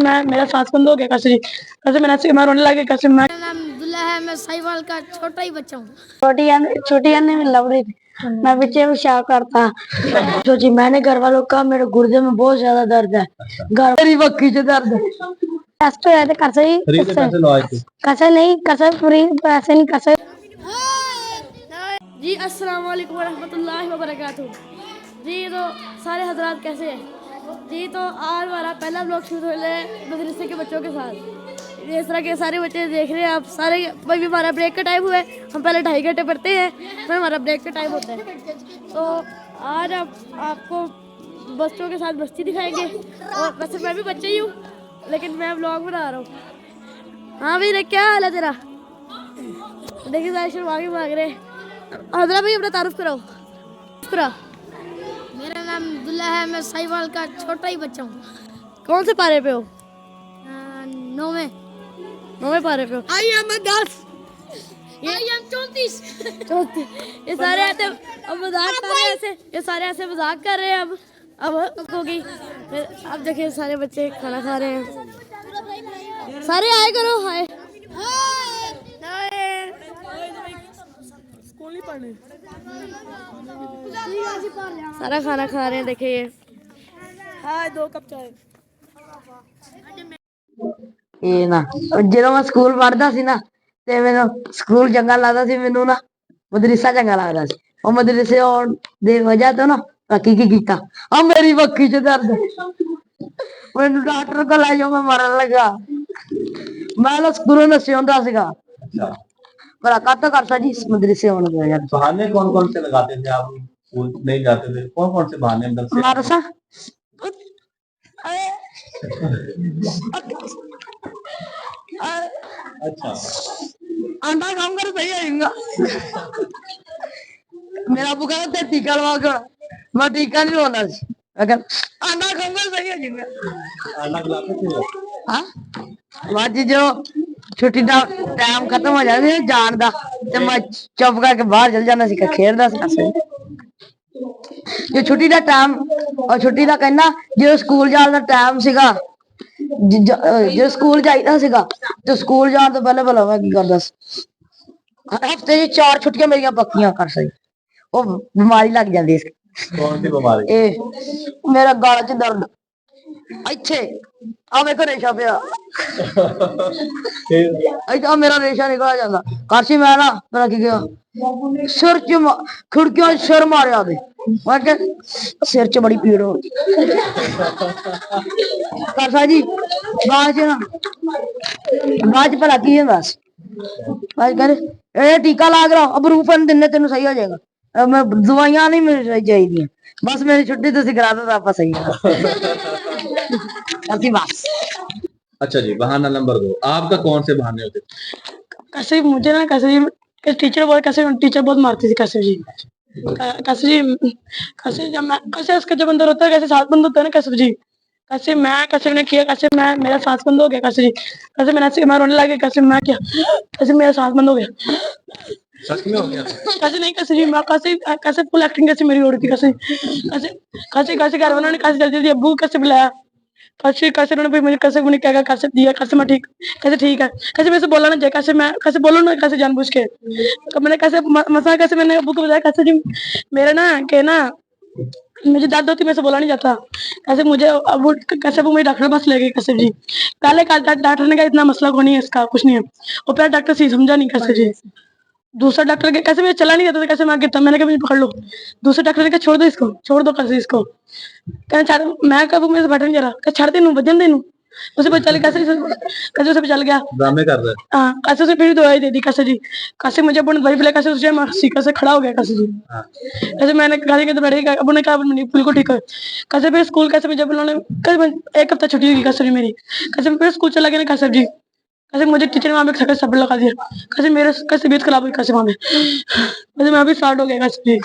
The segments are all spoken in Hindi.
मैं मेरा सांस बंद हो गया कैसे जी, कैसे मैं रोने लग गया कैसे। मैं मेरा नाम अब्दुल्ला है, मैं साहिवाल का छोटा ही बच्चा हूँ। छोटी अन्नी में लग रही थी, मैं पीछे में शाह करता तो जी मैंने घर वालों को कहा मेरे गुर्दे में बहुत ज्यादा दर्द है, घर मेरी बक्की से दर्द है। टेस्ट हो जाते कैसे नहीं कैसे फ्री पैसे नहीं कैसे। जी अस्सलाम वालेकुम वरहमतुल्लाहि वबरकातुहू। जी तो सारे हजरात कैसे हैं जी। तो आज हमारा पहला ब्लॉग शुरू हो रहा है मदरसे के बच्चों के साथ। इस तरह के सारे बच्चे देख रहे हैं आप सारे। भाई हमारा ब्रेक का टाइम हुआ है, हम पहले 2.5 घंटे पढ़ते हैं फिर हमारा ब्रेक का टाइम होता है। तो आज आपको बच्चों के साथ मस्ती दिखाएंगे। और वैसे मैं भी बच्चा ही हूँ लेकिन मैं ब्लॉग बना रहा हूँ। हाँ भाई क्या हाल है तेरा? देखिए सारे शर्मागे भाग रहे। हजरा भाई अपना तारुफ कराओ। मेरा नाम अब्दुल्ला है, मैं साहिवाल का छोटा ही बच्चा हूँ। कौन से पारे पे हो? 9वें पारे पे हो। I am 10। I am 34। ये सारे ऐसे अब मजाक कर रहे हैं, ऐसे ये सारे ऐसे मजाक कर रहे हैं। अब हो गई। अब देखिए सारे बच्चे खाना खा रहे हैं। सारे आए करो हाय। सारा खाना खा रहे हैं देखिए। हाय 2 कप चाय। ਇਹ ਨਾ ਜਦੋਂ ਮੈਂ ਸਕੂਲ ਪੜ੍ਹਦਾ ਸੀ ਨਾ ਤੇ ਮੈਨੂੰ ਸਕੂਲ ਚੰਗਾ ਲੱਗਦਾ ਸੀ, ਮੈਨੂੰ ਨਾ ਮਦਰਸਾ ਚੰਗਾ ਲੱਗਦਾ ਸੀ। ਉਹ ਮਦਰਸੇ ਆਉਣ ਦੇ ਵਜ੍ਹਾ ਤੋਂ ਨਾ ਮੈਂ ਕੀ ਕੀਤਾ, ਆ ਮੇਰੀ ਬੱਕੀ 'ਚ ਦਰਦ, ਮੈਨੂੰ ਡਾਕਟਰ ਕੋਲ ਲੈ ਜਾਓ, ਮੈਂ ਮਰਨ ਲੱਗਾ। ਮੈਂ ਨਾ ਸਕੂਲੋਂ ਨਸ਼ੇ ਹੁੰਦਾ ਸੀਗਾ। भला काटो करता जी इस मदरसे होने की वजह। बहाने कौन कौन से लगाते थे आप स्कूल नहीं जाते थे? कौन कौन से बहाने अंदर से? मदरसा अच्छा अंडा खाऊंगा तो सही आएगा। मेरा अबू कहता था टीका लगा कर, मैं टीका नहीं लगाना सी, मैं कहता अंडा खाऊंगा तो सही आ जाएगा। अंडा खिलाते थे? हाँ बाजी जो छुट्टी का टाइम खत्म हो जाता है जान दा ते मैं चुप करके बाहर चल जाना सी, खेलदा सी। जो छुट्टी का टाइम और छुट्टी का कहना जो स्कूल जाने का टाइम सीगा, जो स्कूल जाइदा सीगा तो स्कूल जाने तो पहले भला मैं की करदा सी, हफ्ते 4 छुट्टियां मेरियां पक्कियां कर सी। वो बीमारी लग जाती है। कौन सी बीमारी? मेरा गल च दर्द इत्थे आ मेरे को रेशा पिया, मेरा रेशा निकल जाता करसी। मैं ना मेरा की गया सिर च खिड़कियों सिर मारिया दे, मैं क्या सिर च बड़ी पीड़ हो करसा जी। बाद भला की होंदा कहते टीका ला कर अब रूफन दिन तेन सही हो जाएगा। मैं दवाइयां नहीं मिल चाहिए, बस मेरी छुट्टी तुम करा दो आप सही बस। अच्छा जी, बहाना नंबर 2 आपका कौन से बहाने होते थे? कैसे मुझे ना कैसे टीचर बहुत मारती थी कैसे जी। कैसे जब मैं कैसे उसका जब अंदर होता है कैसे सांस बंद होता है ना कैसे जी, कैसे मैंने किया कैसे मैं मेरा सांस बंद हो गया कैसे जी, कैसे मैं रोने लग गया कैसे। मैं क्या कैसे मेरा सांस बंद हो गया सच में हो गया? कैसे नहीं कैसे जी, मैं कैसे फुल एक्टिंग कैसे मेरी हो रही थी कैसे कैसे घर वालों ने कैसे जल्दी जल्दी अब्बू कैसे बुलाया कैसे उन्होंने मुझे कैसे मुझे क्या कैसे दिया कैसे मैं ठीक है कैसे मेरे से बोला ना जाए कैसे मैं कैसे बोलूँ ना कैसे जानबूझ के। तो मैंने कैसे मसा कैसे मैंने अब्बू को बताया कैसे जी मेरा ना के ना मुझे दर्द होती मेरे से बोला नहीं जाता कैसे मुझे अब कैसे वो मेरे डॉक्टर पास ले गए कैसे जी। पहले डॉक्टर ने कहा इतना मसला को नहीं है इसका कुछ नहीं है, और पहले डॉक्टर से समझा नहीं कैसे जी। दूसरा डॉक्टर के कैसे मुझे चला नहीं जाता था कैसे मैं गिरता, मैंने कहा मुझे पकड़ लो। दूसरे डॉक्टर ने कहा छोड़ दो कैसे इसको, कहना मैं कब मेरे से बैठ नहीं जा रहा, छड़ दे वजन दे उसे बचा लिया कैसे उसे बचा गया ड्रामे कर रहे हैं। हाँ कैसे उसे फिर दवाई दे दी कैसे जी, कैसे मुझे अपनी दवाई पिलाई कैसे उसे कैसे खड़ा हो गया कैसे जी। कैसे मैंने अब उन्होंने कहा बिल्कुल ठीक है कैसे फिर स्कूल कैसे जब उन्होंने कैसे 1 हफ्ता छुट्टी होगी कैसे मेरी, कैसे फिर स्कूल चला गया ना कैसे जी। कैसे मुझे टीचर ने वहाँ पे सब लगा दिया कैसे मेरे कैसे बीत खराब हुई कैसे वहाँ पे कैसे मैं भी स्टार्ट हो गया कैसे जी।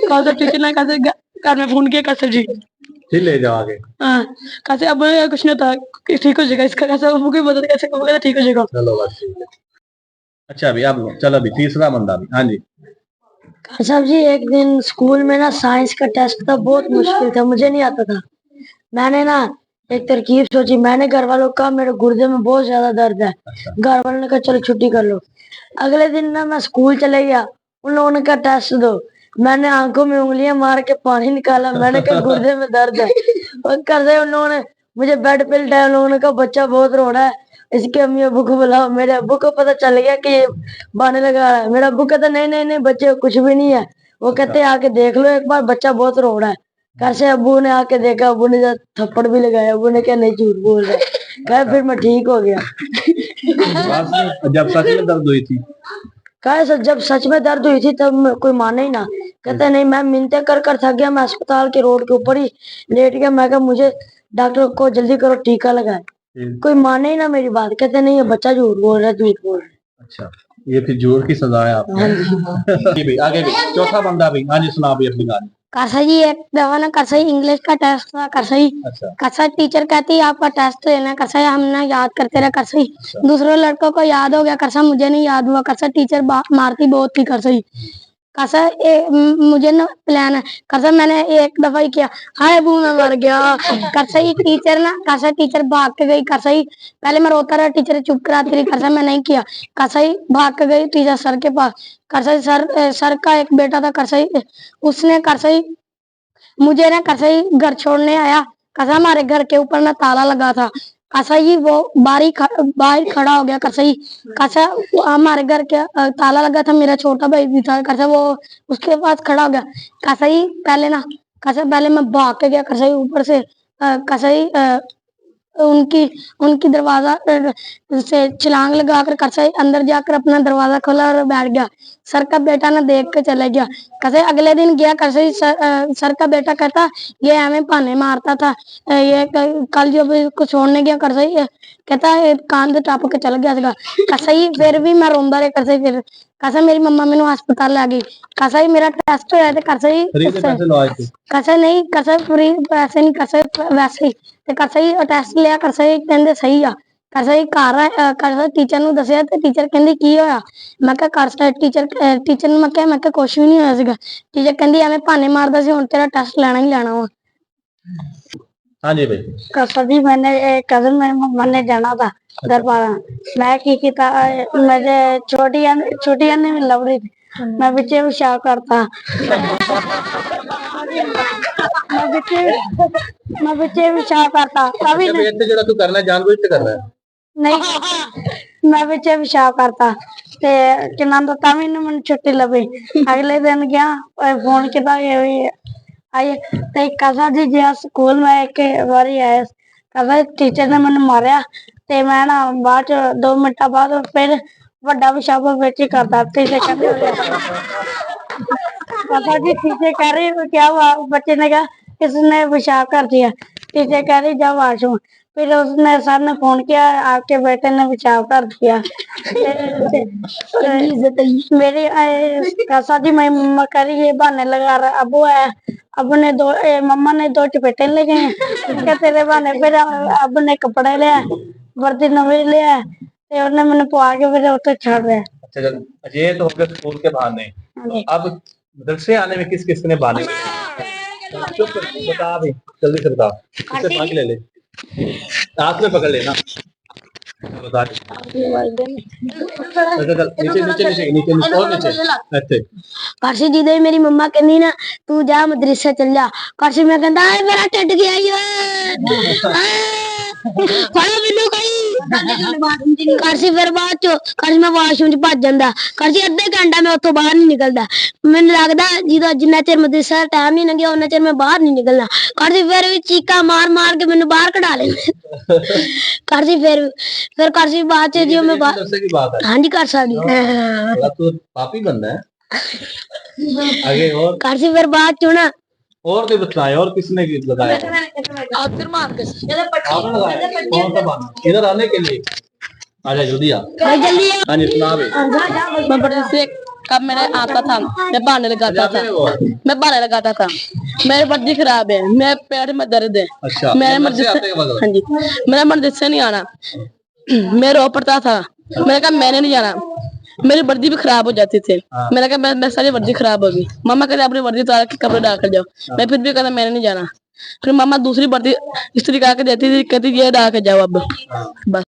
कैसे टीचर ने कैसे घर में फोन किया कैसे जी फिर ले जाओ आगे। हाँ कैसे अब कुछ नहीं होता ठीक हो जाएगा इसका कैसे अबू को बता कैसे ठीक हो जाएगा। चलो बात ठीक है। अच्छा अभी आप चलो अभी तीसरा बंदा भी। हाँ जी साहब जी एक दिन स्कूल में ना साइंस का टेस्ट था, बहुत मुश्किल था, मुझे नहीं आता था। मैंने ना एक तरकीब सोची मैंने, घर वालों को कहा मेरे गुर्दे में बहुत ज्यादा दर्द है। अच्छा घर वालों ने कहा चलो छुट्टी कर लो। अगले दिन ना मैं स्कूल चले गया, उन लोगों ने कहा टेस्ट दो। मैंने आंखों में उंगलियां मार के पानी निकाला, मैंने कहा गुर्दे में दर्द है। और कर दे उन लोगों ने मुझे बेड पे लिटाया। उन लोगों ने कहा बच्चा बहुत रो रहा है, इसके अम्मी अब्बू को बुलाओ। मेरे अब्बू को पता चल गया कि ये बहाने लगा रहा है। मेरा अब्बू कहता नहीं नहीं नहीं बच्चे को कुछ भी नहीं है। वो कहते आके देख लो एक बार, बच्चा बहुत रो रहा है। कैसे अब्बू ने आके देखा, अब्बू ने थप्पड़ भी लगाया। अब्बू ने कहा नहीं झूठ बोल रहे। कहा फिर मैं ठीक हो गया। जब सच में दर्द हुई थी कहा जब सच में दर्द हुई थी तब कोई माने ही ना। कहते नहीं, मैं मिन्नतें कर कर थक गया, मैं अस्पताल के रोड के ऊपर ही लेट गया। मैं कहा मुझे डॉक्टर को जल्दी करो टीका लगाए। कोई माने ही ना मेरी बात। कहते नहीं ये बच्चा झूठ बोल रहा है, झूठ बोल रहा है। अच्छा ये फिर जोर की सजा है आपको। हाँ जी। जी भाई आगे भी चौथा बंदा भी, हाँ जी सुना भी अपनी कहानी। करसा जी एक दफा ना करसा ही इंग्लिश का टेस्ट था। करसा ही अच्छा करसा टीचर कहती है आपका टेस्ट तो लेना। करसा हम ना याद करते रहे। करसा ही दूसरे लड़कों को याद हो गया, करसा मुझे नहीं याद हुआ। करसा टीचर मारती बहुत थी। करसा ही करसा मुझे ना प्लान है। करसा मैंने एक दफा ही किया, हाय बू मैं मर गया। करसा ही टीचर ना, करसा टीचर भाग के गई। करसा ही पहले मैं रोता रहा, टीचर चुप कराती रही। करसा मैं नहीं किया। करसा ही भाग के गई टीचर सर के पास। करसा ही सर का एक बेटा था। करसा ही उसने करसा ही मुझे ना करसा ही घर छोड़ने आया। करसा हमारे घर के ऊपर ना ताला लगा था। करसा ही वो बाहर खड़ा हो गया। करसा ही करसा हमारे घर के ताला लगा था। मेरा छोटा भाई भी था। करसा वो उसके पास खड़ा हो गया। करसा ही पहले ना करसा पहले मैं भाग के गया। करसा ही ऊपर से करसा ही उनकी उनकी दरवाजा से छलांग लगाकर करसा ही अंदर जाकर अपना दरवाजा खोला और बैठ गया। सर का बेटा ना देख के चले गया। कैसे अगले दिन गया करसा ही सर का बेटा कहता ये हमें पाने मारता था। ये कल जब इसको छोड़ने गया करसा ही कहता कान से टाप के चल गया। कैसा ही फिर भी मैं रोंदा रहा। कैसे फिर कैसा मेरी मम्मा मैंने अस्पताल ला गई। कैसा ही मेरा टेस्ट होया थे। कैसा ही कैसा नहीं कैसा फ्री पैसे नहीं कैसे वैसे ही ਤੇ ਕਰਸਾ ਹੀ ਟੈਸਟ ਲਿਆ। ਕਰਸਾ ਹੀ ਕਹਿੰਦੇ ਸਹੀ ਆ। ਕਰਸਾ ਹੀ ਘਰ ਕਰਸਾ ਟੀਚਰ ਨੂੰ ਦੱਸਿਆ ਤੇ ਟੀਚਰ ਕਹਿੰਦੀ ਕੀ ਹੋਇਆ। ਮੈਂ ਕਿਹਾ ਕਰਸਾ ਟੀਚਰ ਨੂੰ ਮੈਂ ਕਿਹਾ ਕੁਛ ਵੀ ਨਹੀਂ ਹੋਇਆ ਸੀਗਾ। ਟੀਚਰ ਕਹਿੰਦੀ ਐਵੇਂ ਭਾਨੇ ਮਾਰਦਾ ਸੀ, ਹੁਣ ਤੇਰਾ ਟੈਸਟ ਲੈਣਾ ਹੀ ਲੈਣਾ ਵਾ। हाँ जी भाई करसा जी मैंने कजन मेरी मम्मा ने जाना था दरबार। मैं की किया मेरे छोटी ने लव रही थी। मैं बिचे पेशाब करता। मैं बिचे पेशाब करता अभी जो तू करना जानबूझ के कर रहा है नहीं। मैं बिचे पेशाब करता ते किन्ना तो तभी मैंने छुट्टी लभी। अगले दिन गया फोन किया आई ते कसा जी गया स्कूल में एक बारी आया। कसा टीचर ने मैंने मारिया ते मैं ना बाद 2 मिनट बाद फिर बड़ा पेशाब बेच ही करता। टीचर कहते कसा जी टीचर कह रही क्या हुआ। बच्चे ने कहा किसने पेशाब कर दिया। टीचर कह रही जा वाशरूम। फिर उसने सर ने फोन किया आपके बेटे ने पेशाब कर दिया। मेरी कसा जी मेरी मम्मा कह रही ये बहाने लगा रहा। अबू है अबू ने मम्मा ने 2 चपेटे लगे हैं तेरे बहाने। फिर अबू ने कपड़े लिया वर्दी नवी लिया ते उन्हें मैंने पवा के फिर उसे छोड़ दिया। अच्छा ये तो हो गए स्कूल के बहाने। तो अब मदरसे आने में किस किस ने बहाने बता भी जल्दी से बता। इससे भाग ले हाथ में पकड़ लेना। बता नीचे नीचे नीचे नीचे नीचे और नीचे अच्छे। करसी जी दे मेरी मम्मा कहनी ना तू जा मदरसे चल जा। करसी मैं कहता है मेरा टिड गया करसी फिर बाद चो करसी मैं वाशरूम च भज जांदा। करसी अद्धे घंटा मैं उत्थों बाहर नहीं निकलदा। मैनूं लगदा जिद्दां जिन्ना चिर मदरसे दा टाइम नहीं लंघिया उन्ना चिर मैं बाहर नहीं निकलना। करसी फिर भी चीका मार मार के मैनूं बाहर कढा लेंदे। करसी फिर करसी बाद च जो मैं हाँ जी कर सकदी तू पापी बंदा है। आगे और करसी फिर बाद चो ना और भी बताएं और किसने लगाया आपने लगाया कौन सा बहाना इधर आने के लिए। आजा जल्दी आ हाँ जी सुना भी। मैं मदरसे कब मैंने आता था मैं बहाने लगाता था। मेरी वर्दी खराब है, मेरे पेट में दर्द है। अच्छा मेरे मदरसे हाँ जी मेरा मदरसे नहीं आना। मैं रो पड़ता था। मैंने कहा मैंने नहीं जाना। मेरी वर्दी भी खराब हो जाती थी। मैंने कहा मैं सारी वर्दी खराब होगी। मम्मा कहते अपनी वर्दी उतार के कपड़े डाल कर जाओ। मैं फिर भी कहता मैंने नहीं जाना। फिर मामा दूसरी भर्ती स्त्री करा के देती थी, कहती ये डाल के जाओ अब बस।